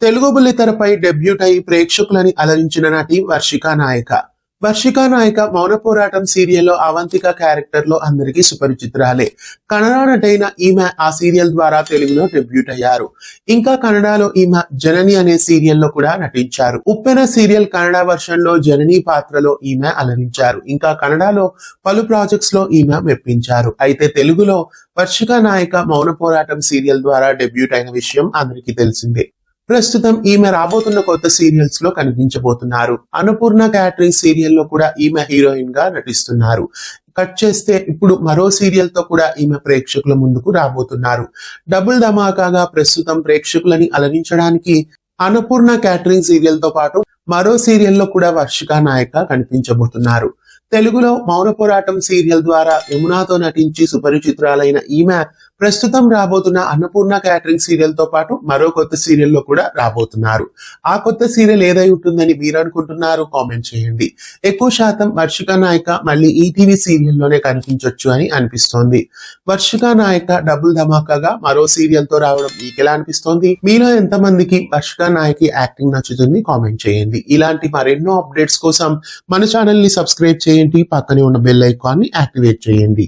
Telugu బుల్లితెరపై debut అయి ప్రేక్షకులని అలరించిన నటి వర్షికా నాయక. వర్షికా నాయక మౌన పోరాటం సీరియల్లో అవంతిక క్యారెక్టర్ లో అందరికీ సుపరిచితురాలే. కన్నడ నటైన ఈమె ఆ సీరియల్ ద్వారా తెలుగులో డెబ్యూట్ అయ్యారు. ఇంకా కన్నడలో ఈమె జనని అనే సీరియల్లో కూడా నటించారు. ఉప్పెన సీరియల్ కన్నడ వర్షన్ లో జనని పాత్రలో ఈమె అలరించారు. ఇంకా కన్నడలో పలు ప్రాజెక్ట్స్ లో ఈమె మెప్పించారు. అయితే తెలుగులో వర్షికా నాయక మౌన పోరాటం సీరియల్ ద్వారా డెబ్యూట్ అయిన విషయం అందరికీ తెలిసిందే. ప్రస్తుతం ఈమె రాబోతున్న కొత్త సీరియల్స్ లో కనిపించబోతున్నారు. అన్నపూర్ణ క్యాటరింగ్ సీరియల్ లో కూడా ఈమె హీరోయిన్ గా నటిస్తున్నారు. కట్ చేస్తే ఇప్పుడు మరో సీరియల్ తో కూడా ఈమె ప్రేక్షకుల ముందుకు రాబోతున్నారు. డబుల్ ధమాకాగా ప్రస్తుతం ప్రేక్షకులని అలరించడానికి అన్నపూర్ణ క్యాటరింగ్ సీరియల్ తో పాటు మరో సీరియల్లో కూడా వర్షికా నాయక కనిపించబోతున్నారు. తెలుగులో మౌన పోరాటం సీరియల్ ద్వారా యమునాతో నటించి సుపరిచితురాలైన ఈమె ప్రస్తుతం రాబోతున్న అన్నపూర్ణ క్యాటరింగ్ సీరియల్ తో పాటు మరో కొత్త సీరియల్లో కూడా రాబోతున్నారు. ఆ కొత్త సీరియల్ ఏదై ఉంటుందని మీరు అనుకుంటున్నారు? కామెంట్ చేయండి. ఎక్కువ శాతం వర్షికా నాయక మళ్ళీ ఈటీవీ సీరియల్లోనే కనిపించొచ్చు అని అనిపిస్తోంది. వర్షికా నాయక డబుల్ ధమాకాగా మరో సీరియల్ తో రావడం మీకెలా అనిపిస్తోంది? మీలో ఎంతమందికి వర్షికా నాయకి యాక్టింగ్ నచ్చుతుంది? కామెంట్ చేయండి. ఇలాంటి మరెన్నో అప్డేట్స్ కోసం మన ఛానల్ ని సబ్స్క్రైబ్ చేయండి. పక్కనే ఉన్న బెల్ ఐకాన్ ని యాక్టివేట్ చేయండి.